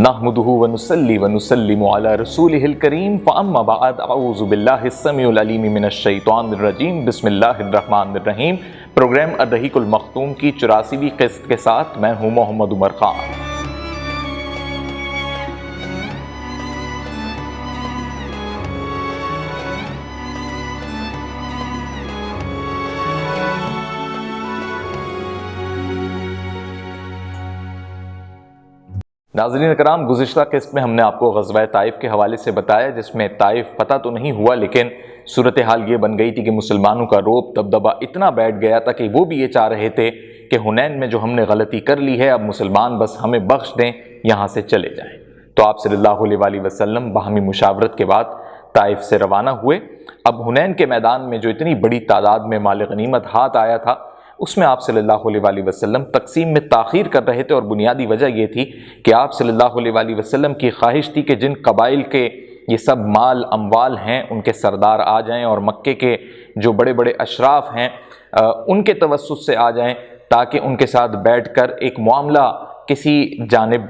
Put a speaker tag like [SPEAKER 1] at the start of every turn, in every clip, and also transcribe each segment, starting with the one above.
[SPEAKER 1] نحمده ونصلي ونسلم على رسوله الكريم فاما بعد اعوذ باللہ السمیع العلیم من الشیطان الرجیم بسم اللہ الرحمن الرحیم۔ پروگرام الرحیق المختوم کی 84ویں قسط کے ساتھ میں ہوں محمد عمر خان۔ ناظرین اکرام، گزشتہ قسط میں ہم نے آپ کو غزوہ طائف کے حوالے سے بتایا، جس میں طائف فتح تو نہیں ہوا، لیکن صورتحال یہ بن گئی تھی کہ مسلمانوں کا روب دبدبہ اتنا بیٹھ گیا تھا کہ وہ بھی یہ چاہ رہے تھے کہ حنین میں جو ہم نے غلطی کر لی ہے، اب مسلمان بس ہمیں بخش دیں، یہاں سے چلے جائیں۔ تو آپ صلی اللہ علیہ وآلہ وسلم باہمی مشاورت کے بعد طائف سے روانہ ہوئے۔ اب حنین کے میدان میں جو اتنی بڑی تعداد میں مال غنیمت ہاتھ آیا تھا، اس میں آپ صلی اللہ علیہ وآلہ وسلم تقسیم میں تاخیر کر رہے تھے، اور بنیادی وجہ یہ تھی کہ آپ صلی اللہ علیہ وآلہ وسلم کی خواہش تھی کہ جن قبائل کے یہ سب مال اموال ہیں ان کے سردار آ جائیں، اور مکے کے جو بڑے بڑے اشراف ہیں ان کے توسط سے آ جائیں، تاکہ ان کے ساتھ بیٹھ کر ایک معاملہ کسی جانب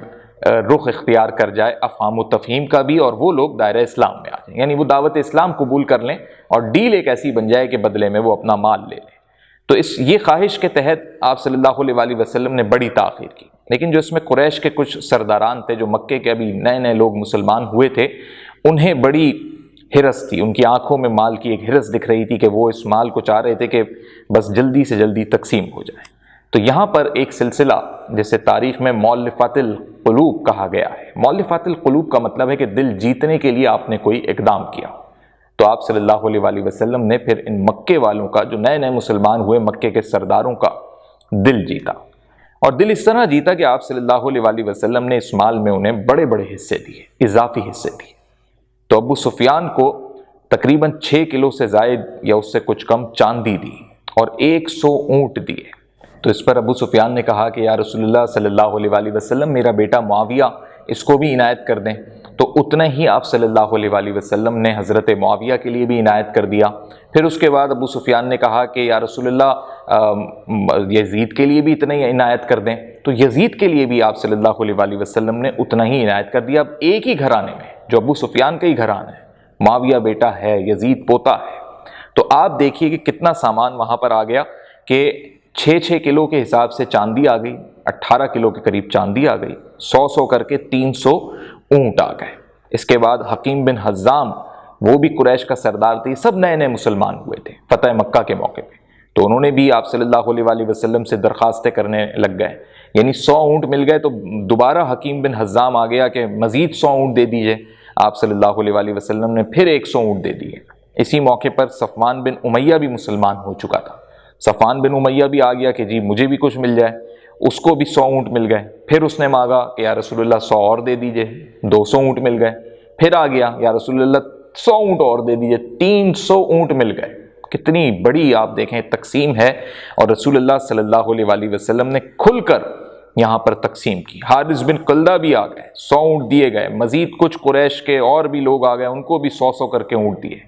[SPEAKER 1] رخ اختیار کر جائے، افہام و تفہیم کا بھی، اور وہ لوگ دائرہ اسلام میں آ جائیں، یعنی وہ دعوت اسلام قبول کر لیں، اور ڈیل ایک ایسی بن جائے کہ بدلے میں وہ اپنا مال لے لیں۔ تو یہ خواہش کے تحت آپ صلی اللہ علیہ وآلہ وسلم نے بڑی تاخیر کی، لیکن جو اس میں قریش کے کچھ سرداران تھے، جو مکے کے ابھی نئے نئے لوگ مسلمان ہوئے تھے، انہیں بڑی ہرس تھی، ان کی آنکھوں میں مال کی ایک ہرس دکھ رہی تھی کہ وہ اس مال کو چاہ رہے تھے کہ بس جلدی سے جلدی تقسیم ہو جائے۔ تو یہاں پر ایک سلسلہ جسے تاریخ میں مؤلفات القلوب کہا گیا ہے۔ مؤلفات القلوب کا مطلب ہے کہ دل جیتنے کے لیے آپ نے کوئی اقدام کیا۔ تو آپ صلی اللہ علیہ وآلہ وسلم نے پھر ان مکے والوں کا، جو نئے نئے مسلمان ہوئے، مکے کے سرداروں کا دل جیتا، اور دل اس طرح جیتا کہ آپ صلی اللہ علیہ وآلہ وسلم نے اس مال میں انہیں بڑے بڑے حصے دیے، اضافی حصے دیے۔ تو ابو سفیان کو تقریباً 6 کلو سے زائد یا اس سے کچھ کم چاندی دی، اور 100 اونٹ دیے۔ تو اس پر ابو سفیان نے کہا کہ یا رسول اللہ صلی اللہ علیہ وآلہ وسلم، میرا بیٹا معاویہ، اس کو بھی عنایت کر دیں۔ تو اتنا ہی آپ صلی اللہ علیہ وآلہ وسلم نے حضرت معاویہ کے لیے بھی عنایت کر دیا۔ پھر اس کے بعد ابو سفیان نے کہا کہ یا رسول اللہ، یزید کے لیے بھی اتنا ہی عنایت کر دیں۔ تو یزید کے لیے بھی آپ صلی اللہ علیہ وآلہ وسلم نے اتنا ہی عنایت کر دیا۔ اب ایک ہی گھرانے میں، جو ابو سفیان کا ہی گھرانہ ہے، معاویہ بیٹا ہے، یزید پوتا ہے، تو آپ دیکھیے کہ کتنا سامان وہاں پر آ گیا کہ 6 کلو کے حساب سے چاندی آ گئی، 18 کلو کے قریب چاندی آ گئی، 100 کر کے 300 اونٹ آ گئے۔ اس کے بعد حکیم بن حزام، وہ بھی قریش کا سردار تھی، سب نئے نئے مسلمان ہوئے تھے فتح مکہ کے موقع پہ، تو انہوں نے بھی آپ صلی اللہ علیہ وآلہ وسلم سے درخواستیں کرنے لگ گئے، یعنی 100 اونٹ مل گئے تو دوبارہ حکیم بن حزام آ گیا کہ مزید 100 اونٹ دے دیجئے۔ آپ صلی اللہ علیہ وآلہ وسلم نے پھر 100 اونٹ دے دیے۔ اسی موقع پر صفوان بن امیہ بھی مسلمان ہو چکا تھا، صفوان بن امیہ بھی آ گیا کہ جی مجھے بھی کچھ مل جائے، اس کو بھی 100 اونٹ مل گئے۔ پھر اس نے مانگا کہ یا رسول اللہ 100 اور دے دیجئے، 200 اونٹ مل گئے۔ پھر آ گیا یا رسول اللہ 100 اونٹ اور دے دیجئے، 300 اونٹ مل گئے۔ کتنی بڑی آپ دیکھیں تقسیم ہے، اور رسول اللہ صلی اللہ علیہ وآلہ وسلم نے کھل کر یہاں پر تقسیم کی۔ حارث بن قلدہ بھی آ گئے، 100 اونٹ دیے گئے۔ مزید کچھ قریش کے اور بھی لوگ آ گئے، ان کو بھی 100 کر کے اونٹ دیے۔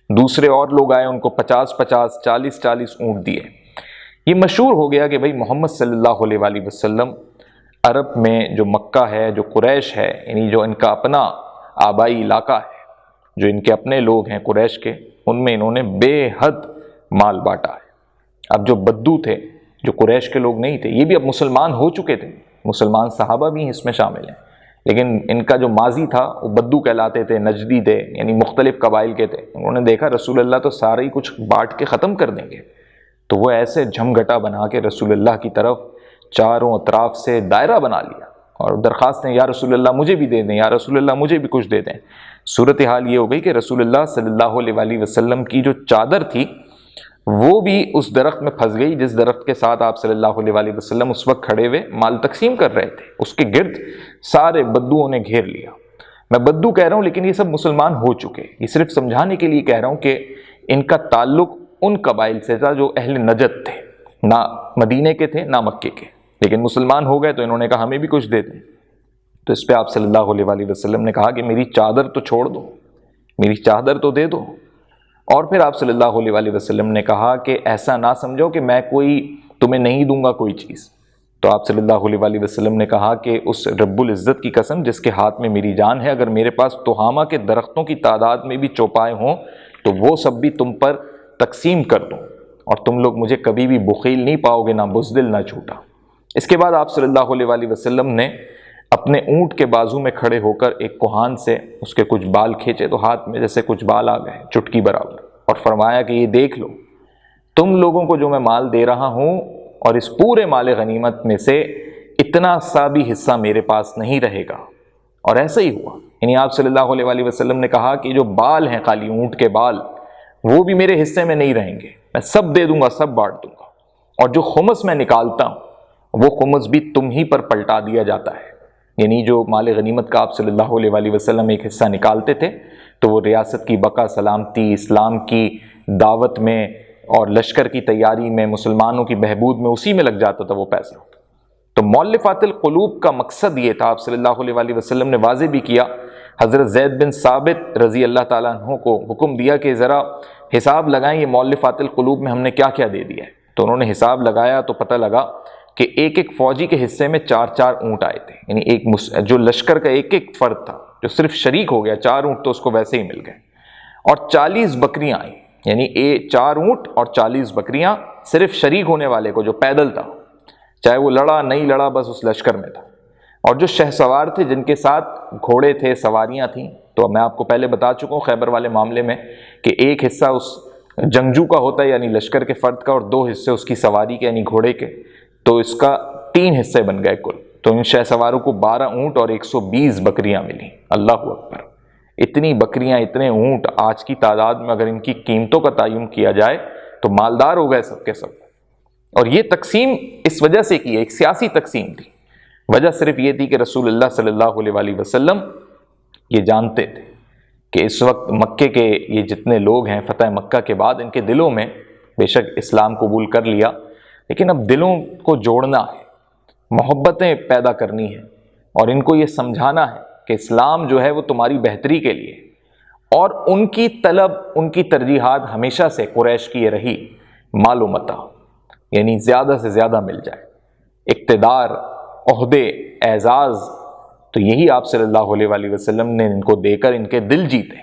[SPEAKER 1] دوسرے اور لوگ آئے، ان کو 50 40 اونٹ دیے۔ یہ مشہور ہو گیا کہ بھئی محمد صلی اللہ علیہ وآلہ وسلم عرب میں جو مکہ ہے، جو قریش ہے، یعنی جو ان کا اپنا آبائی علاقہ ہے، جو ان کے اپنے لوگ ہیں قریش کے، ان میں انہوں نے بے حد مال بانٹا ہے۔ اب جو بدو تھے، جو قریش کے لوگ نہیں تھے، یہ بھی اب مسلمان ہو چکے تھے، مسلمان صحابہ بھی اس میں شامل ہیں، لیکن ان کا جو ماضی تھا وہ بدو کہلاتے تھے، نجدی تھے، یعنی مختلف قبائل کے تھے۔ انہوں نے دیکھا رسول اللہ تو سارے ہی کچھ بانٹ کے ختم کر دیں گے، تو وہ ایسے جھمگٹا بنا کے رسول اللہ کی طرف چاروں اطراف سے دائرہ بنا لیا، اور درخواستیں یا رسول اللہ مجھے بھی دے دیں، یا رسول اللہ مجھے بھی کچھ دے دیں۔ صورتحال یہ ہو گئی کہ رسول اللہ صلی اللہ علیہ وآلہ وسلم کی جو چادر تھی وہ بھی اس درخت میں پھنس گئی، جس درخت کے ساتھ آپ صلی اللہ علیہ وآلہ وسلم اس وقت کھڑے ہوئے مال تقسیم کر رہے تھے۔ اس کے گرد سارے بدوؤں نے گھیر لیا۔ میں بدو کہہ رہا ہوں، لیکن یہ سب مسلمان ہو چکے، یہ صرف سمجھانے کے لیے کہہ رہا ہوں کہ ان کا تعلق ان قبائل سے تھا جو اہل نجد تھے، نہ مدینے کے تھے نہ مکے کے، لیکن مسلمان ہو گئے تو انہوں نے کہا ہمیں بھی کچھ دے دیں۔ تو اس پہ آپ صلی اللہ علیہ وآلہ وسلم نے کہا کہ میری چادر تو چھوڑ دو، میری چادر تو دے دو۔ اور پھر آپ صلی اللہ علیہ وآلہ وسلم نے کہا کہ ایسا نہ سمجھو کہ میں کوئی تمہیں نہیں دوں گا کوئی چیز، تو آپ صلی اللہ علیہ وآلہ وسلم نے کہا کہ اس رب العزت کی قسم جس کے ہاتھ میں میری جان ہے، اگر میرے پاس تہامہ کے درختوں کی تعداد میں بھی چوپائے ہوں تو وہ سب بھی تم پر تقسیم کر دوں، اور تم لوگ مجھے کبھی بھی بخیل نہیں پاؤ گے، نہ بزدل نہ جھوٹا۔ اس کے بعد آپ صلی اللہ علیہ وآلہ وسلم نے اپنے اونٹ کے بازو میں کھڑے ہو کر ایک کوہان سے اس کے کچھ بال کھینچے تو ہاتھ میں جیسے کچھ بال آ گئے چٹکی برابر، اور فرمایا کہ یہ دیکھ لو، تم لوگوں کو جو میں مال دے رہا ہوں اور اس پورے مال غنیمت میں سے اتنا سا بھی حصہ میرے پاس نہیں رہے گا۔ اور ایسا ہی ہوا، یعنی آپ صلی اللہ علیہ وآلہ وسلم نے کہا کہ جو بال ہیں خالی اونٹ کے بال، وہ بھی میرے حصے میں نہیں رہیں گے، میں سب دے دوں گا، سب بانٹ دوں گا، اور جو خمس میں نکالتا ہوں وہ خمس بھی تم ہی پر پلٹا دیا جاتا ہے۔ یعنی جو مال غنیمت کا آپ صلی اللہ علیہ وآلہ وسلم ایک حصہ نکالتے تھے تو وہ ریاست کی بقا سلامتی، اسلام کی دعوت میں اور لشکر کی تیاری میں، مسلمانوں کی بہبود میں، اسی میں لگ جاتا تھا وہ پیسہ۔ تو مؤلفات القلوب کا مقصد یہ تھا، آپ صلی اللہ علیہ وآلہ وسلم نے واضح بھی کیا، حضرت زید بن ثابت رضی اللہ تعالیٰ عنہ کو حکم دیا کہ ذرا حساب لگائیں یہ مؤلفات القلوب میں ہم نے کیا کیا دے دیا ہے۔ تو انہوں نے حساب لگایا تو پتہ لگا کہ ایک ایک فوجی کے حصے میں 4 اونٹ آئے تھے، یعنی جو لشکر کا ایک ایک فرد تھا جو صرف شریک ہو گیا، 4 اونٹ تو اس کو ویسے ہی مل گئے، اور 40 بکریاں آئیں، یعنی 4 اونٹ اور 40 بکریاں صرف شریک ہونے والے کو جو پیدل تھا، چاہے وہ لڑا نہیں لڑا، بس اس لشکر میں تھا۔ اور جو شہ سوار تھے جن کے ساتھ گھوڑے تھے، سواریاں تھیں، تو میں آپ کو پہلے بتا چکا ہوں خیبر والے معاملے میں کہ ایک حصہ اس جنگجو کا ہوتا ہے یعنی لشکر کے فرد کا، اور 2 حصے اس کی سواری کے یعنی گھوڑے کے، تو اس کا 3 حصے بن گئے کل۔ تو ان شہ سواروں کو 12 اونٹ اور 120 بکریاں ملی۔ اللہ اکبر! اتنی بکریاں، اتنے اونٹ، آج کی تعداد میں اگر ان کی قیمتوں کا تعین کیا جائے تو مالدار ہو گئے سب کے سب۔ اور یہ تقسیم اس وجہ سے کی، ایک سیاسی تقسیم تھی۔ وجہ صرف یہ تھی کہ رسول اللہ صلی اللہ علیہ وآلہ وسلم یہ جانتے تھے کہ اس وقت مکے کے یہ جتنے لوگ ہیں، فتح مکہ کے بعد ان کے دلوں میں بے شک اسلام قبول کر لیا، لیکن اب دلوں کو جوڑنا ہے، محبتیں پیدا کرنی ہے، اور ان کو یہ سمجھانا ہے کہ اسلام جو ہے وہ تمہاری بہتری کے لیے، اور ان کی طلب، ان کی ترجیحات ہمیشہ سے قریش کی یہ رہی، مال و متاع، یعنی زیادہ سے زیادہ مل جائے، اقتدار، عہدے، اعزاز۔ تو یہی آپ صلی اللہ علیہ وآلہ وسلم نے ان کو دے کر ان کے دل جیتے،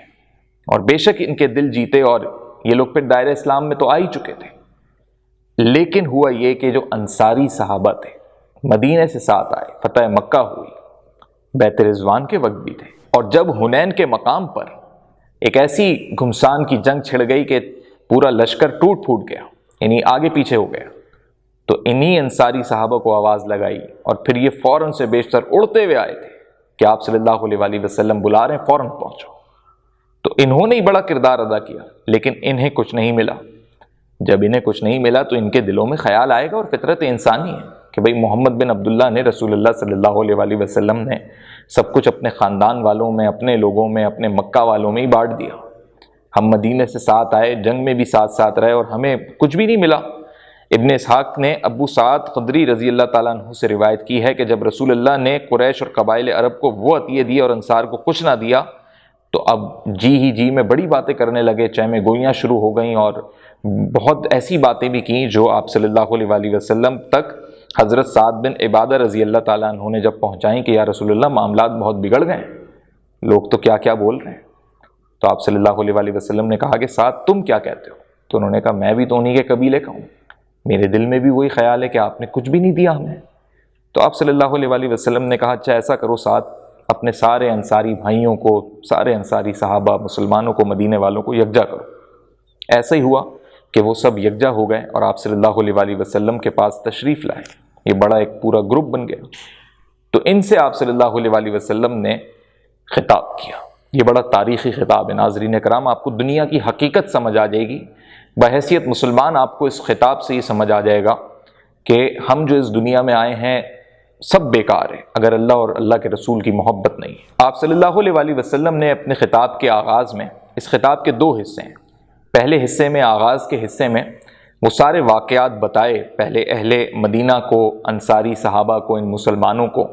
[SPEAKER 1] اور بے شک ان کے دل جیتے، اور یہ لوگ پھر دائرہ اسلام میں تو آ ہی چکے تھے۔ لیکن ہوا یہ کہ جو انصاری صحابہ تھے، مدینے سے ساتھ آئے، فتح مکہ ہوئی، بیت رضوان کے وقت بھی تھے، اور جب حنین کے مقام پر ایک ایسی گھمسان کی جنگ چھڑ گئی کہ پورا لشکر ٹوٹ پھوٹ گیا، یعنی آگے پیچھے ہو گیا، تو انہی انصاری صحابہ کو آواز لگائی، اور پھر یہ فوراً سے بیشتر اڑتے ہوئے آئے تھے کہ آپ صلی اللہ علیہ وآلہ وسلم بلا رہے ہیں، فوراً پہنچو۔ تو انہوں نے ہی بڑا کردار ادا کیا، لیکن انہیں کچھ نہیں ملا۔ جب انہیں کچھ نہیں ملا تو ان کے دلوں میں خیال آئے گا، اور فطرت انسانی ہے کہ بھئی محمد بن عبداللہ نے، رسول اللہ صلی اللہ علیہ وآلہ وسلم نے سب کچھ اپنے خاندان والوں میں، اپنے لوگوں میں، اپنے مکہ والوں میں ہی بانٹ دیا۔ ہم مدینے سے ساتھ آئے، جنگ میں بھی ساتھ ساتھ رہے، اور ہمیں کچھ بھی نہیں ملا۔ ابن اسحاق نے ابو سعد خدری رضی اللہ تعالیٰ عنہ سے روایت کی ہے کہ جب رسول اللہ نے قریش اور قبائل عرب کو وہ عطیے دیے اور انصار کو کچھ نہ دیا، تو اب جی میں بڑی باتیں کرنے لگے، چہمے گوئیاں شروع ہو گئیں، اور بہت ایسی باتیں بھی کیں جو آپ صلی اللہ علیہ وآلہ وسلم تک حضرت سعد بن عبادہ رضی اللہ تعالیٰ عنہ نے جب پہنچائیں کہ یا رسول اللہ معاملات بہت بگڑ گئے، لوگ تو کیا کیا بول رہے ہیں۔ تو آپ صلی اللہ علیہ وآلہ وسلم نے کہا کہ سعد تم کیا کہتے ہو؟ تو انہوں نے کہا میں بھی تو انہی کے قبیلے کا ہوں، میرے دل میں بھی وہی خیال ہے کہ آپ نے کچھ بھی نہیں دیا ہمیں۔ تو آپ صلی اللہ علیہ وآلہ وسلم نے کہا اچھا ایسا کرو سعد، اپنے سارے انصاری بھائیوں کو، سارے انصاری صحابہ، مسلمانوں کو، مدینے والوں کو یکجا کرو۔ ایسا ہی ہوا کہ وہ سب یکجا ہو گئے اور آپ صلی اللہ علیہ وآلہ وسلم کے پاس تشریف لائے۔ یہ بڑا ایک پورا گروپ بن گیا۔ تو ان سے آپ صلی اللہ علیہ وآلہ وسلم نے خطاب کیا۔ یہ بڑا تاریخی خطاب ہے۔ ناظرین کرام، آپ کو دنیا کی حقیقت سمجھ آ جائے گی۔ بحیثیت مسلمان آپ کو اس خطاب سے یہ سمجھ آ جائے گا کہ ہم جو اس دنیا میں آئے ہیں سب بیکار ہے اگر اللہ اور اللہ کے رسول کی محبت نہیں ہے۔ آپ صلی اللہ علیہ وآلہ وسلم نے اپنے خطاب کے آغاز میں، اس خطاب کے 2 حصے ہیں، پہلے حصے میں، آغاز کے حصے میں وہ سارے واقعات بتائے، پہلے اہل مدینہ کو، انصاری صحابہ کو، ان مسلمانوں کو،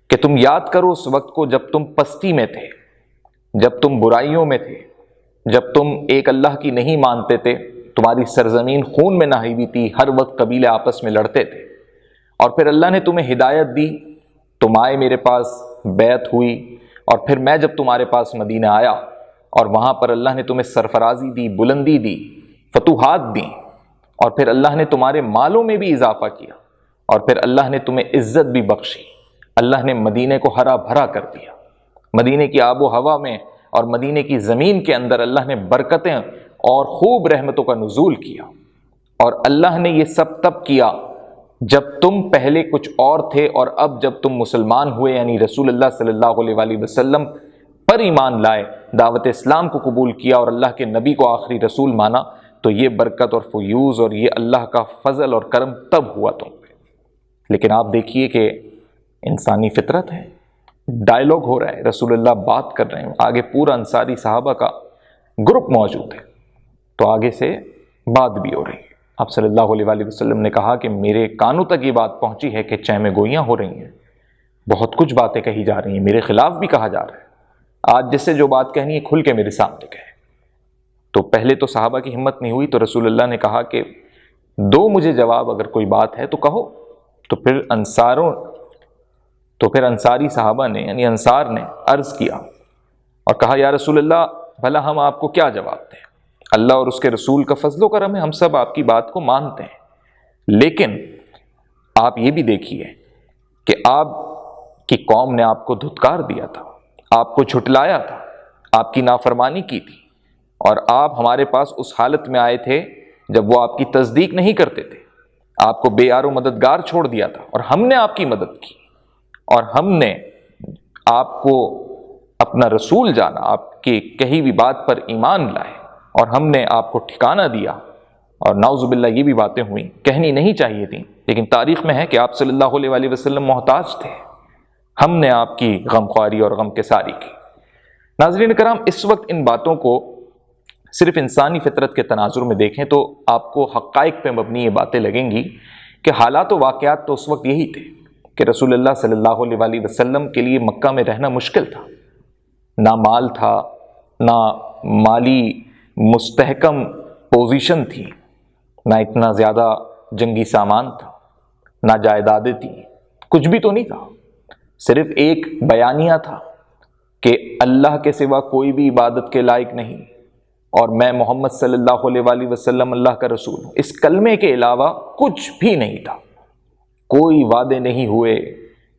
[SPEAKER 1] کہ تم یاد کرو اس وقت کو جب تم پستی میں تھے، جب تم برائیوں میں تھے، جب تم ایک اللہ کی نہیں مانتے تھے، تمہاری سرزمین خون میں نہائی ہوئی تھی، ہر وقت قبیلے آپس میں لڑتے تھے، اور پھر اللہ نے تمہیں ہدایت دی، تم آئے میرے پاس، بیعت ہوئی، اور پھر میں جب تمہارے پاس مدینہ آیا اور وہاں پر اللہ نے تمہیں سرفرازی دی، بلندی دی، فتوحات دیں، اور پھر اللہ نے تمہارے مالوں میں بھی اضافہ کیا، اور پھر اللہ نے تمہیں عزت بھی بخشی، اللہ نے مدینے کو ہرا بھرا کر دیا، مدینے کی آب و ہوا میں اور مدینے کی زمین کے اندر اللہ نے برکتیں اور خوب رحمتوں کا نزول کیا، اور اللہ نے یہ سب تب کیا جب تم پہلے کچھ اور تھے، اور اب جب تم مسلمان ہوئے، یعنی رسول اللہ صلی اللہ علیہ وآلہ وسلم پر ایمان لائے، دعوت اسلام کو قبول کیا اور اللہ کے نبی کو آخری رسول مانا، تو یہ برکت اور فیوز اور یہ اللہ کا فضل اور کرم تب ہوا تم پہ۔ لیکن آپ دیکھیے کہ انسانی فطرت ہے، ڈائلاگ ہو رہا ہے، رسول اللہ بات کر رہے ہیں، آگے پورا انصاری صحابہ کا گروپ موجود ہے، تو آگے سے بات بھی ہو رہی ہے۔ آپ صلی اللہ علیہ وآلہ وسلم نے کہا کہ میرے کانوں تک یہ بات پہنچی ہے کہ چیمیں گوئیاں ہو رہی ہیں، بہت کچھ باتیں کہی جا رہی ہیں، میرے خلاف بھی کہا جا رہا ہے، آج جس سے جو بات کہنی ہے کھل کے میرے سامنے کہے۔ تو پہلے تو صحابہ کی ہمت نہیں ہوئی، تو رسول اللہ نے کہا کہ دو مجھے جواب، اگر کوئی بات ہے تو کہو۔ تو پھر انصاری صحابہ نے، یعنی انصار نے عرض کیا اور کہا یا رسول اللہ بھلا ہم آپ کو کیا جواب دیں، اللہ اور اس کے رسول کا فضل و کرم ہے، ہم سب آپ کی بات کو مانتے ہیں، لیکن آپ یہ بھی دیکھیے کہ آپ کی قوم نے آپ کو دھتکار دیا تھا، آپ کو جھٹلایا تھا، آپ کی نافرمانی کی تھی، اور آپ ہمارے پاس اس حالت میں آئے تھے جب وہ آپ کی تصدیق نہیں کرتے تھے، آپ کو بے یار و مددگار چھوڑ دیا تھا، اور ہم نے آپ کی مدد کی، اور ہم نے آپ کو اپنا رسول جانا، آپ کی کہی ہوئی بات پر ایمان لائے، اور ہم نے آپ کو ٹھکانہ دیا، اور نعوذ باللہ یہ بھی باتیں ہوئیں، کہنی نہیں چاہیے تھیں، لیکن تاریخ میں ہے کہ آپ صلی اللہ علیہ وآلہ وسلم محتاج تھے، ہم نے آپ کی غمخواری اور غم کساری کی۔ ناظرین کرام، اس وقت ان باتوں کو صرف انسانی فطرت کے تناظر میں دیکھیں تو آپ کو حقائق پہ مبنی یہ باتیں لگیں گی کہ حالات و واقعات تو اس وقت یہی تھے کہ رسول اللہ صلی اللہ علیہ وآلہ وسلم کے لیے مکہ میں رہنا مشکل تھا، نہ مال تھا، نہ مالی مستحکم پوزیشن تھی، نہ اتنا زیادہ جنگی سامان تھا، نہ جائیدادیں تھیں، کچھ بھی تو نہیں تھا، صرف ایک بیانیہ تھا کہ اللہ کے سوا کوئی بھی عبادت کے لائق نہیں، اور میں محمد صلی اللہ علیہ وآلہ وسلم اللہ کا رسول ہوں۔ اس کلمے کے علاوہ کچھ بھی نہیں تھا، کوئی وعدے نہیں ہوئے،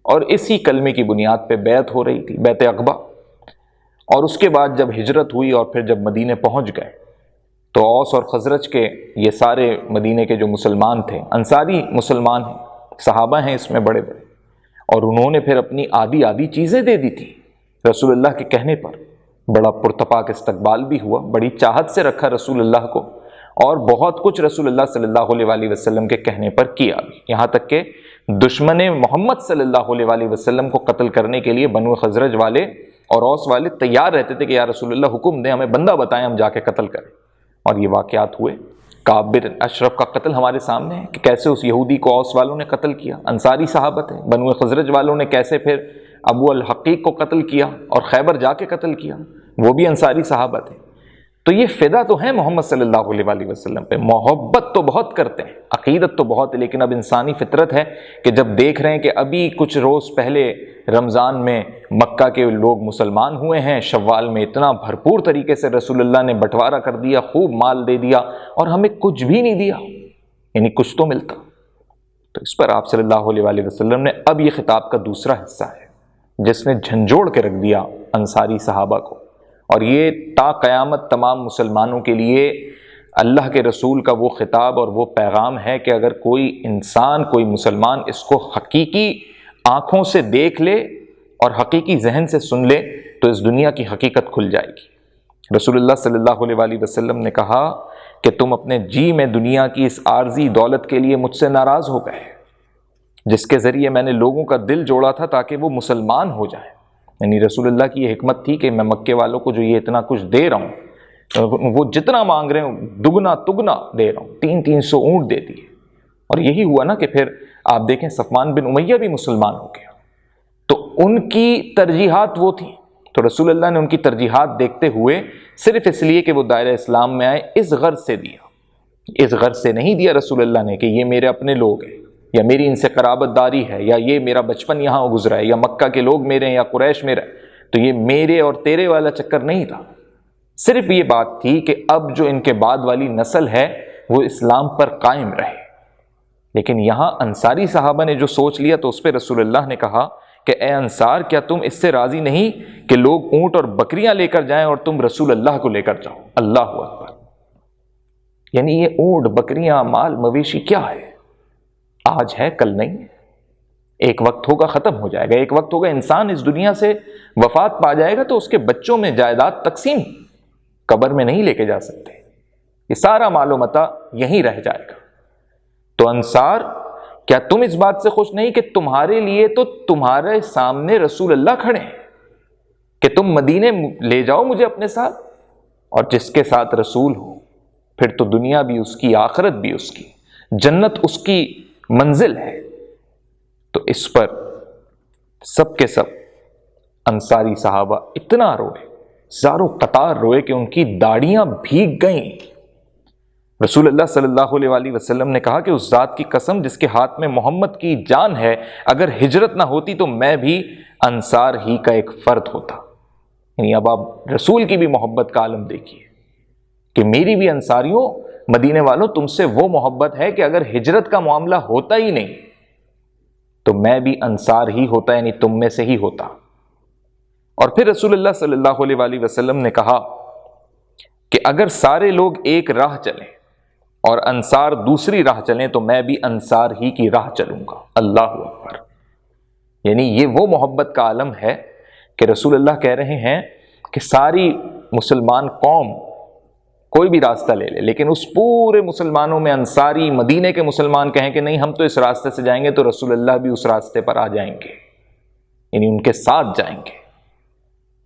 [SPEAKER 1] اور اسی کلمے کی بنیاد پہ بیعت ہو رہی تھی، بیعت عقبہ۔ اور اس کے بعد جب ہجرت ہوئی اور پھر جب مدینے پہنچ گئے تو اوس اور خزرج کے یہ سارے مدینے کے جو مسلمان تھے، انصاری مسلمان ہیں، صحابہ ہیں اس میں بڑے بڑے، اور انہوں نے پھر اپنی آدھی چیزیں دے دی تھی رسول اللہ کے کہنے پر، بڑا پرتپاک استقبال بھی ہوا، بڑی چاہت سے رکھا رسول اللہ کو، اور بہت کچھ رسول اللہ صلی اللہ علیہ وآلہ وسلم کے کہنے پر کیا بھی، یہاں تک کہ دشمن محمد صلی اللہ علیہ وآلہ وسلم کو قتل کرنے کے لیے بنو خزرج والے اور اوس والے تیار رہتے تھے کہ یا رسول اللہ حکم دیں، ہمیں بندہ بتائیں، ہم جا کے قتل کریں۔ اور یہ واقعات ہوئے، کعب بن اشرف کا قتل ہمارے سامنے ہے کہ کیسے اس یہودی کو اوس والوں نے قتل کیا، انصاری صحابہ تھے، بنو خزرج والوں نے کیسے پھر ابو الحقیق کو قتل کیا اور خیبر جا کے قتل کیا، وہ بھی انصاری صحابہ تھے۔ تو یہ فدا تو ہے محمد صلی اللہ علیہ وآلہ وسلم پہ، محبت تو بہت کرتے ہیں، عقیدت تو بہت ہے، لیکن اب انسانی فطرت ہے کہ جب دیکھ رہے ہیں کہ ابھی کچھ روز پہلے رمضان میں مکہ کے لوگ مسلمان ہوئے ہیں، شوال میں اتنا بھرپور طریقے سے رسول اللہ نے بٹوارہ کر دیا، خوب مال دے دیا، اور ہمیں کچھ بھی نہیں دیا، یعنی کچھ تو ملتا۔ تو اس پر آپ صلی اللہ علیہ وآلہ وسلم نے اب یہ خطاب کا دوسرا حصہ ہے جس نے جھنجھوڑ کے رکھ دیا انصاری صحابہ کو، اور یہ تا قیامت تمام مسلمانوں کے لیے اللہ کے رسول کا وہ خطاب اور وہ پیغام ہے کہ اگر کوئی انسان، کوئی مسلمان اس کو حقیقی آنکھوں سے دیکھ لے اور حقیقی ذہن سے سن لے تو اس دنیا کی حقیقت کھل جائے گی۔ رسول اللہ صلی اللہ علیہ وآلہ وسلم نے کہا کہ تم اپنے جی میں دنیا کی اس عارضی دولت کے لیے مجھ سے ناراض ہو گئے، جس کے ذریعے میں نے لوگوں کا دل جوڑا تھا تاکہ وہ مسلمان ہو جائیں۔ یعنی رسول اللہ کی یہ حکمت تھی کہ میں مکے والوں کو جو یہ اتنا کچھ دے رہا ہوں، وہ جتنا مانگ رہے ہیں دگنا تگنا دے رہا ہوں، 300 اونٹ دے دیے۔ اور یہی ہوا نا کہ پھر آپ دیکھیں صفوان بن امیہ بھی مسلمان ہو گیا، تو ان کی ترجیحات وہ تھیں، تو رسول اللہ نے ان کی ترجیحات دیکھتے ہوئے صرف اس لیے کہ وہ دائرہ اسلام میں آئے اس غرض سے دیا، اس غرض سے نہیں دیا رسول اللہ نے کہ یہ میرے اپنے لوگ ہیں، یا میری ان سے قرابت داری ہے، یا یہ میرا بچپن یہاں گزرا ہے، یا مکہ کے لوگ میرے ہیں، یا قریش میرا ہے، تو یہ میرے اور تیرے والا چکر نہیں تھا۔ صرف یہ بات تھی کہ اب جو ان کے بعد والی نسل ہے وہ اسلام پر قائم رہے۔ لیکن یہاں انصاری صحابہ نے جو سوچ لیا تو اس پہ رسول اللہ نے کہا کہ اے انصار، کیا تم اس سے راضی نہیں کہ لوگ اونٹ اور بکریاں لے کر جائیں اور تم رسول اللہ کو لے کر جاؤ؟ اللہ اکبر! یعنی یہ اونٹ، بکریاں، مال مویشی کیا ہے؟ آج ہے کل نہیں، ایک وقت ہوگا ختم ہو جائے گا، ایک وقت ہوگا انسان اس دنیا سے وفات پا جائے گا تو اس کے بچوں میں جائیداد تقسیم قبر میں نہیں لے کے جا سکتے، یہ سارا مال و متاع یہیں رہ جائے گا۔ تو انصار، کیا تم اس بات سے خوش نہیں کہ تمہارے لیے تو تمہارے سامنے رسول اللہ کھڑے ہیں کہ تم مدینے لے جاؤ مجھے اپنے ساتھ؟ اور جس کے ساتھ رسول ہو پھر تو دنیا بھی اس کی، آخرت بھی اس کی، جنت اس کی منزل ہے۔ تو اس پر سب کے سب انصاری صحابہ اتنا روئے، زاروں قطار روئے کہ ان کی داڑیاں بھیگ گئیں۔ رسول اللہ صلی اللہ علیہ وآلہ وسلم نے کہا کہ اس ذات کی قسم جس کے ہاتھ میں محمد کی جان ہے، اگر ہجرت نہ ہوتی تو میں بھی انصار ہی کا ایک فرد ہوتا۔ یعنی اب آپ رسول کی بھی محبت کا عالم دیکھیے کہ میری بھی انصاریوں، مدینے والوں، تم سے وہ محبت ہے کہ اگر ہجرت کا معاملہ ہوتا ہی نہیں تو میں بھی انصار ہی ہوتا، یعنی تم میں سے ہی ہوتا۔ اور پھر رسول اللہ صلی اللہ علیہ وآلہ وسلم نے کہا کہ اگر سارے لوگ ایک راہ چلیں اور انصار دوسری راہ چلیں تو میں بھی انصار ہی کی راہ چلوں گا۔ اللہ اکبر! یعنی یہ وہ محبت کا عالم ہے کہ رسول اللہ کہہ رہے ہیں کہ ساری مسلمان قوم کوئی بھی راستہ لے لے، لیکن اس پورے مسلمانوں میں انصاری مدینے کے مسلمان کہیں کہ نہیں ہم تو اس راستے سے جائیں گے، تو رسول اللہ بھی اس راستے پر آ جائیں گے، یعنی ان کے ساتھ جائیں گے۔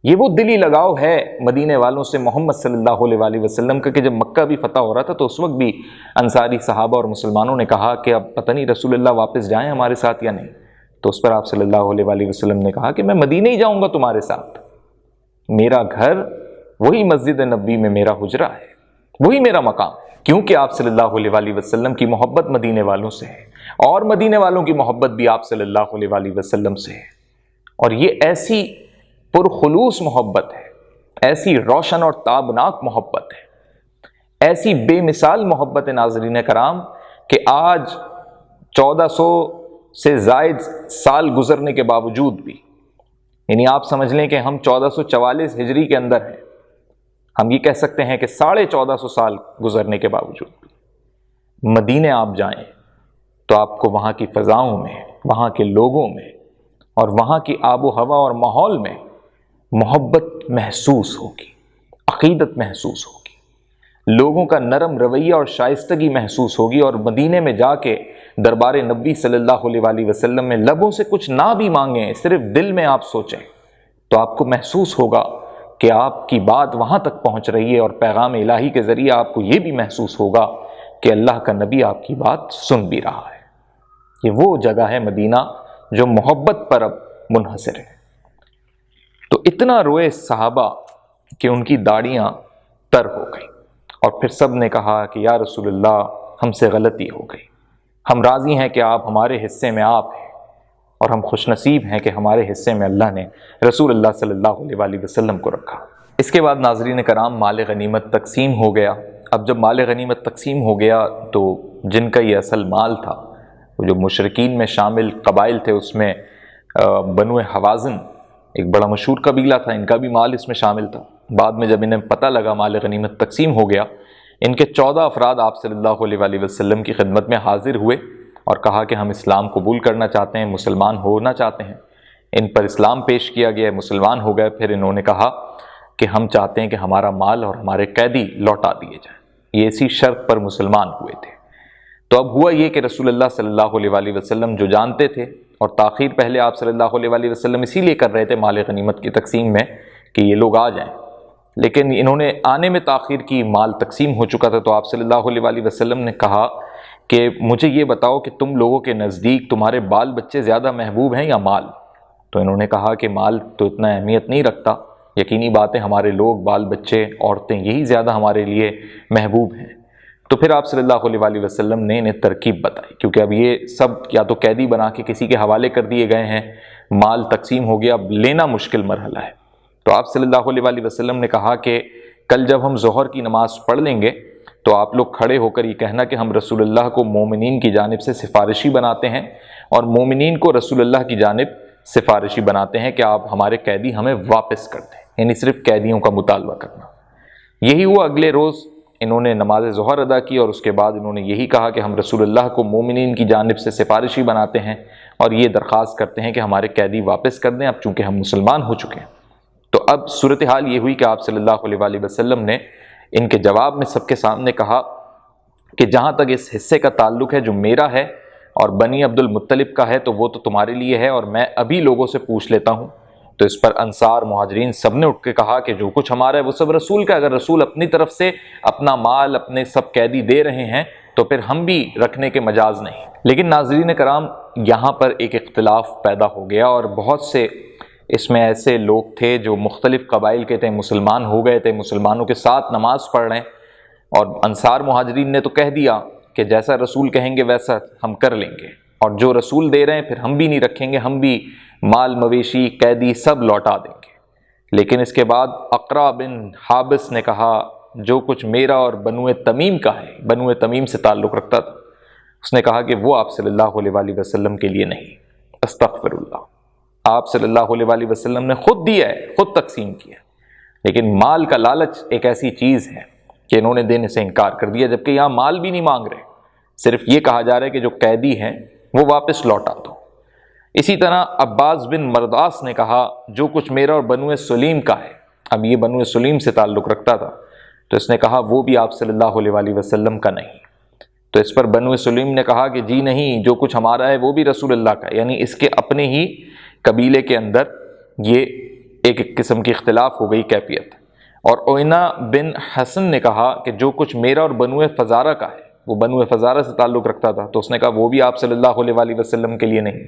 [SPEAKER 1] یہ وہ دلی لگاؤ ہے مدینے والوں سے محمد صلی اللہ علیہ وآلہ وسلم کا کہ جب مکہ بھی فتح ہو رہا تھا تو اس وقت بھی انصاری صحابہ اور مسلمانوں نے کہا کہ اب پتہ نہیں رسول اللہ واپس جائیں ہمارے ساتھ یا نہیں، تو اس پر آپ صلی اللہ علیہ وآلہ وسلم نے کہا کہ میں مدینے ہی جاؤں گا تمہارے ساتھ، میرا گھر وہی مسجد نبوی میں میرا حجرہ ہے، وہی میرا مقام، کیونکہ آپ صلی اللہ علیہ وآلہ وسلم کی محبت مدینے والوں سے ہے اور مدینے والوں کی محبت بھی آپ صلی اللہ علیہ وآلہ وسلم سے ہے۔ اور یہ ایسی پرخلوص محبت ہے، ایسی روشن اور تابناک محبت ہے، ایسی بے مثال محبت ناظرین کرام کہ آج 1400 سے زائد سال گزرنے کے باوجود بھی، یعنی آپ سمجھ لیں کہ ہم 1444 ہجری کے اندر ہیں، ہم یہ کہہ سکتے ہیں کہ 1450 سال گزرنے کے باوجود بھی مدینے آپ جائیں تو آپ کو وہاں کی فضاؤں میں، وہاں کے لوگوں میں اور وہاں کی آب و ہوا اور ماحول میں محبت محسوس ہوگی، عقیدت محسوس ہوگی، لوگوں کا نرم رویہ اور شائستگی محسوس ہوگی، اور مدینے میں جا کے دربار نبی صلی اللہ علیہ وآلہ وسلم میں لبوں سے کچھ نہ بھی مانگیں، صرف دل میں آپ سوچیں تو آپ کو محسوس ہوگا کہ آپ کی بات وہاں تک پہنچ رہی ہے، اور پیغام الہی کے ذریعے آپ کو یہ بھی محسوس ہوگا کہ اللہ کا نبی آپ کی بات سن بھی رہا ہے۔ یہ وہ جگہ ہے مدینہ جو محبت پر اب منحصر ہے۔ تو اتنا روئے صحابہ کہ ان کی داڑیاں تر ہو گئی، اور پھر سب نے کہا کہ یا رسول اللہ ہم سے غلطی ہو گئی، ہم راضی ہیں کہ آپ ہمارے حصے میں آپ ہیں، اور ہم خوش نصیب ہیں کہ ہمارے حصے میں اللہ نے رسول اللہ صلی اللہ علیہ وآلہ وسلم کو رکھا۔ اس کے بعد ناظرین کرام مال غنیمت تقسیم ہو گیا۔ اب جب مال غنیمت تقسیم ہو گیا تو جن کا یہ اصل مال تھا، وہ جو مشرکین میں شامل قبائل تھے، اس میں بنو حوازن ایک بڑا مشہور قبیلہ تھا، ان کا بھی مال اس میں شامل تھا۔ بعد میں جب انہیں پتہ لگا مال غنیمت تقسیم ہو گیا، ان کے 14 افراد آپ صلی اللہ علیہ وآلہ وسلم کی خدمت میں حاضر ہوئے اور کہا کہ ہم اسلام قبول کرنا چاہتے ہیں، مسلمان ہونا چاہتے ہیں۔ ان پر اسلام پیش کیا گیا، مسلمان ہو گئے۔ پھر انہوں نے کہا کہ ہم چاہتے ہیں کہ ہمارا مال اور ہمارے قیدی لوٹا دیے جائیں۔ یہ اسی شرط پر مسلمان ہوئے تھے۔ تو اب ہوا یہ کہ رسول اللہ صلی اللہ علیہ وآلہ وسلم جو جانتے تھے، اور تاخیر پہلے آپ صلی اللہ علیہ وآلہ وسلم اسی لیے کر رہے تھے مال غنیمت کی تقسیم میں کہ یہ لوگ آ جائیں، لیکن انہوں نے آنے میں تاخیر کی، مال تقسیم ہو چکا تھا۔ تو آپ صلی اللہ علیہ وآلہ وسلم نے کہا کہ مجھے یہ بتاؤ کہ تم لوگوں کے نزدیک تمہارے بال بچے زیادہ محبوب ہیں یا مال؟ تو انہوں نے کہا کہ مال تو اتنا اہمیت نہیں رکھتا، یقینی بات ہے ہمارے لوگ، بال بچے، عورتیں، یہی زیادہ ہمارے لیے محبوب ہیں۔ تو پھر آپ صلی اللہ علیہ وآلہ وسلم نے انہیں ترکیب بتائی، کیونکہ اب یہ سب یا تو قیدی بنا کے کسی کے حوالے کر دیے گئے ہیں، مال تقسیم ہو گیا، اب لینا مشکل مرحلہ ہے۔ تو آپ صلی اللہ علیہ وآلہ وسلم نے کہا کہ کل جب ہم ظہر کی نماز پڑھ لیں گے تو آپ لوگ کھڑے ہو کر یہ کہنا کہ ہم رسول اللہ کو مومنین کی جانب سے سفارشی بناتے ہیں، اور مومنین کو رسول اللہ کی جانب سفارشی بناتے ہیں کہ آپ ہمارے قیدی ہمیں واپس کر دیں، یعنی صرف قیدیوں کا مطالبہ کرنا۔ یہی ہوا، اگلے روز انہوں نے نماز ظہر ادا کی اور اس کے بعد انہوں نے یہی کہا کہ ہم رسول اللہ کو مومنین کی جانب سے سفارشی بناتے ہیں اور یہ درخواست کرتے ہیں کہ ہمارے قیدی واپس کر دیں، اب چونکہ ہم مسلمان ہو چکے ہیں۔ تو اب صورتحال یہ ہوئی کہ آپ صلی اللہ علیہ وآلہ وسلم نے ان کے جواب میں سب کے سامنے کہا کہ جہاں تک اس حصے کا تعلق ہے جو میرا ہے اور بنی عبد المطلب کا ہے تو وہ تو تمہارے لیے ہے، اور میں ابھی لوگوں سے پوچھ لیتا ہوں۔ تو اس پر انصار، مہاجرین سب نے اٹھ کے کہا کہ جو کچھ ہمارا ہے وہ سب رسول کا، اگر رسول اپنی طرف سے اپنا مال، اپنے سب قیدی دے رہے ہیں تو پھر ہم بھی رکھنے کے مجاز نہیں۔ لیکن ناظرین کرام، یہاں پر ایک اختلاف پیدا ہو گیا، اور بہت سے اس میں ایسے لوگ تھے جو مختلف قبائل کے تھے، مسلمان ہو گئے تھے، مسلمانوں کے ساتھ نماز پڑھ رہے ہیں، اور انصار مہاجرین نے تو کہہ دیا کہ جیسا رسول کہیں گے ویسا ہم کر لیں گے، اور جو رسول دے رہے ہیں پھر ہم بھی نہیں رکھیں گے، ہم بھی مال مویشی قیدی سب لوٹا دیں گے۔ لیکن اس کے بعد اقرا بن حابس نے کہا جو کچھ میرا اور بنو تمیم کا ہے، بنو تمیم سے تعلق رکھتا تھا، اس نے کہا کہ وہ آپ صلی اللہ علیہ وآلہ وسلم کے لیے نہیں، استغفر اللہ، آپ صلی اللہ علیہ وآلہ وسلم نے خود دیا ہے، خود تقسیم کیا، لیکن مال کا لالچ ایک ایسی چیز ہے کہ انہوں نے دینے سے انکار کر دیا، جبکہ یہاں مال بھی نہیں مانگ رہے، صرف یہ کہا جا رہا ہے کہ جو قیدی ہیں وہ واپس لوٹا دو۔ اسی طرح عباس بن مرداس نے کہا جو کچھ میرا اور بنو سلیم کا ہے، اب یہ بنو سلیم سے تعلق رکھتا تھا، تو اس نے کہا وہ بھی آپ صلی اللہ علیہ وآلہ وسلم کا نہیں۔ تو اس پر بنو سلیم نے کہا کہ جی نہیں، جو کچھ ہمارا ہے وہ بھی رسول اللہ کا ہے، یعنی اس کے اپنے ہی قبیلے کے اندر یہ ایک قسم کی اختلاف ہو گئی کیفیت۔ اور اوینا بن حسن نے کہا کہ جو کچھ میرا اور بنو فزارہ کا ہے، وہ بنو فزارہ سے تعلق رکھتا تھا، تو اس نے کہا وہ بھی آپ صلی اللہ علیہ وآلہ وسلم کے لیے نہیں۔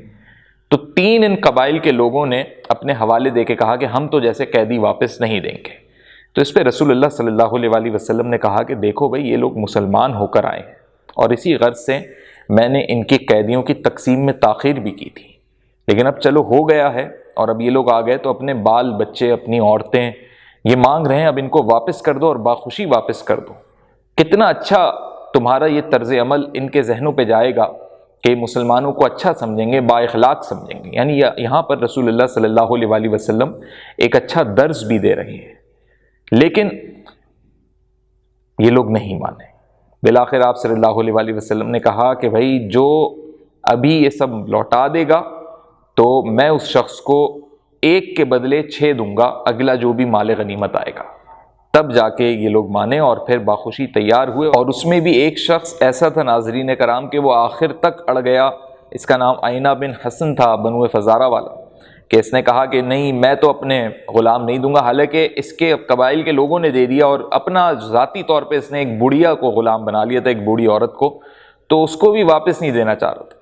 [SPEAKER 1] تو تین ان قبائل کے لوگوں نے اپنے حوالے دے کے کہا کہ ہم تو جیسے قیدی واپس نہیں دیں گے۔ تو اس پہ رسول اللہ صلی اللہ علیہ وآلہ وسلم نے کہا کہ دیکھو بھائی، یہ لوگ مسلمان ہو کر آئے ہیں، اور اسی غرض سے میں نے ان کی قیدیوں کی تقسیم میں تاخیر بھی کی تھی، لیکن اب چلو ہو گیا ہے، اور اب یہ لوگ آ گئے تو اپنے بال بچے، اپنی عورتیں یہ مانگ رہے ہیں، اب ان کو واپس کر دو اور باخوشی واپس کر دو۔ کتنا اچھا تمہارا یہ طرز عمل ان کے ذہنوں پہ جائے گا کہ مسلمانوں کو اچھا سمجھیں گے، با اخلاق سمجھیں گے۔ یعنی یہاں پر رسول اللہ صلی اللہ علیہ وآلہ وسلم ایک اچھا درس بھی دے رہے ہیں، لیکن یہ لوگ نہیں مانے۔ بالآخر آپ صلی اللہ علیہ وآلہ وسلم نے کہا کہ بھائی جو ابھی یہ سب لوٹا دے گا تو میں اس شخص کو ایک کے بدلے 6 دوں گا، اگلا جو بھی مال غنیمت آئے گا۔ تب جا کے یہ لوگ مانے اور پھر باخوشی تیار ہوئے، اور اس میں بھی ایک شخص ایسا تھا ناظرین کرام کہ وہ آخر تک اڑ گیا، اس کا نام عینہ بن حسن تھا، بنو فزارہ والا، کہ اس نے کہا کہ نہیں میں تو اپنے غلام نہیں دوں گا، حالانکہ اس کے قبائل کے لوگوں نے دے دیا، اور اپنا ذاتی طور پہ اس نے ایک بڑھیا کو غلام بنا لیا تھا، ایک بوڑھی عورت کو، تو اس کو بھی واپس نہیں دینا چاہ رہا تھا۔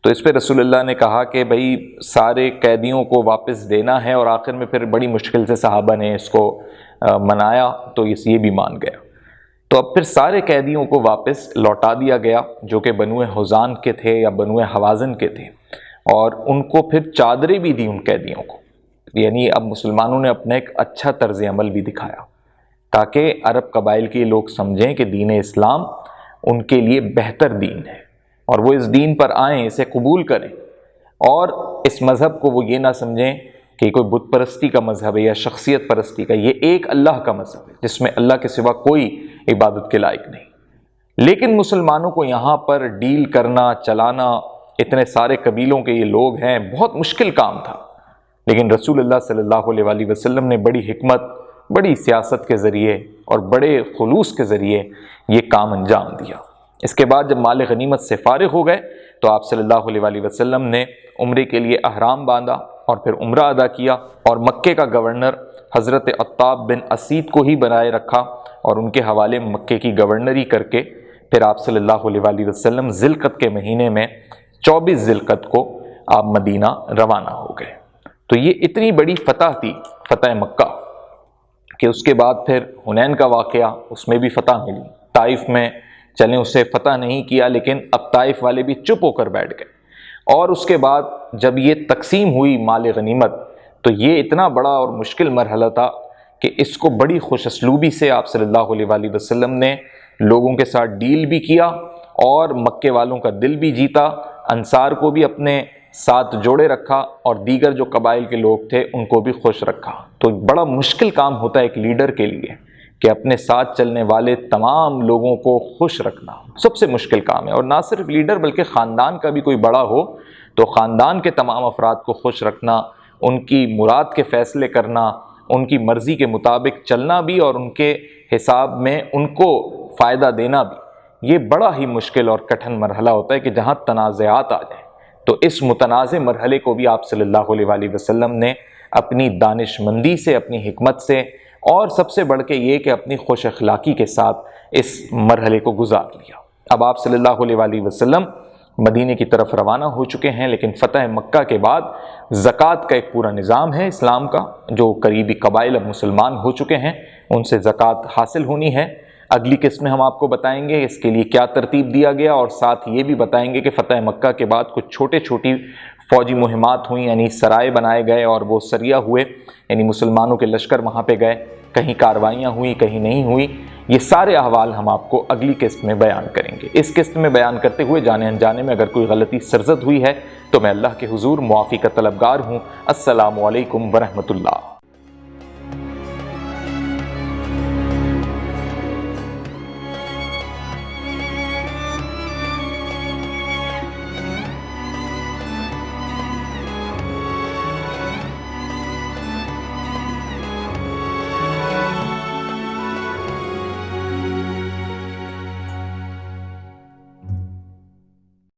[SPEAKER 1] تو اس پہ رسول اللہ نے کہا کہ بھائی سارے قیدیوں کو واپس دینا ہے، اور آخر میں پھر بڑی مشکل سے صحابہ نے اس کو منایا تو یہ بھی مان گیا۔ تو اب پھر سارے قیدیوں کو واپس لوٹا دیا گیا جو کہ بنو حزان کے تھے یا بنو حوازن کے تھے، اور ان کو پھر چادریں بھی دی ان قیدیوں کو، یعنی اب مسلمانوں نے اپنا ایک اچھا طرز عمل بھی دکھایا تاکہ عرب قبائل کے لوگ سمجھیں کہ دین اسلام ان کے لیے بہتر دین ہے، اور وہ اس دین پر آئیں، اسے قبول کریں، اور اس مذہب کو وہ یہ نہ سمجھیں کہ کوئی بت پرستی کا مذہب ہے یا شخصیت پرستی کا، یہ ایک اللہ کا مذہب ہے جس میں اللہ کے سوا کوئی عبادت کے لائق نہیں۔ لیکن مسلمانوں کو یہاں پر ڈیل کرنا، چلانا، اتنے سارے قبیلوں کے یہ لوگ ہیں، بہت مشکل کام تھا، لیکن رسول اللہ صلی اللہ علیہ وآلہ وسلم نے بڑی حکمت، بڑی سیاست کے ذریعے اور بڑے خلوص کے ذریعے یہ کام انجام دیا۔ اس کے بعد جب مال غنیمت سے فارغ ہو گئے تو آپ صلی اللہ علیہ وآلہ وسلم نے عمرے کے لیے احرام باندھا اور پھر عمرہ ادا کیا، اور مکے کا گورنر حضرت عطاب بن اسید کو ہی بنائے رکھا، اور ان کے حوالے مکے کی گورنری کر کے پھر آپ صلی اللہ علیہ وآلہ وسلم ذی القعدہ کے مہینے میں 24 ذی القعدہ کو آپ مدینہ روانہ ہو گئے۔ تو یہ اتنی بڑی فتح تھی، فتح مکہ، کہ اس کے بعد پھر حنین کا واقعہ، اس میں بھی فتح ملی، طائف میں چلیں اسے فتح نہیں کیا، لیکن اب طائف والے بھی چپ ہو کر بیٹھ گئے۔ اور اس کے بعد جب یہ تقسیم ہوئی مال غنیمت، تو یہ اتنا بڑا اور مشکل مرحلہ تھا کہ اس کو بڑی خوش اسلوبی سے آپ صلی اللہ علیہ وآلہ وسلم نے لوگوں کے ساتھ ڈیل بھی کیا اور مکے والوں کا دل بھی جیتا، انصار کو بھی اپنے ساتھ جوڑے رکھا اور دیگر جو قبائل کے لوگ تھے ان کو بھی خوش رکھا۔ تو بڑا مشکل کام ہوتا ہے ایک لیڈر کے لیے کہ اپنے ساتھ چلنے والے تمام لوگوں کو خوش رکھنا سب سے مشکل کام ہے، اور نہ صرف لیڈر بلکہ خاندان کا بھی کوئی بڑا ہو تو خاندان کے تمام افراد کو خوش رکھنا، ان کی مراد کے فیصلے کرنا، ان کی مرضی کے مطابق چلنا بھی اور ان کے حساب میں ان کو فائدہ دینا بھی، یہ بڑا ہی مشکل اور کٹھن مرحلہ ہوتا ہے کہ جہاں تنازعات آ جائیں۔ تو اس متنازع مرحلے کو بھی آپ صلی اللہ علیہ وآلہ وسلم نے اپنی دانش مندی سے، اپنی حکمت سے، اور سب سے بڑھ کے یہ کہ اپنی خوش اخلاقی کے ساتھ اس مرحلے کو گزار لیا۔ اب آپ صلی اللہ علیہ وآلہ وسلم مدینے کی طرف روانہ ہو چکے ہیں، لیکن فتح مکہ کے بعد زکوٰۃ کا ایک پورا نظام ہے اسلام کا، جو قریبی قبائل اب مسلمان ہو چکے ہیں ان سے زکوٰۃ حاصل ہونی ہے۔ اگلی قسط میں ہم آپ کو بتائیں گے اس کے لیے کیا ترتیب دیا گیا، اور ساتھ یہ بھی بتائیں گے کہ فتح مکہ کے بعد کچھ چھوٹی فوجی مہمات ہوئیں، یعنی سرائے بنائے گئے اور وہ سریہ ہوئے، یعنی مسلمانوں کے لشکر وہاں پہ گئے، کہیں کاروائیاں ہوئیں کہیں نہیں ہوئیں۔ یہ سارے احوال ہم آپ کو اگلی قسط میں بیان کریں گے۔ اس قسط میں بیان کرتے ہوئے جانے انجانے میں اگر کوئی غلطی سرزد ہوئی ہے تو میں اللہ کے حضور معافی کا طلبگار ہوں۔ السلام علیکم ورحمۃ اللہ۔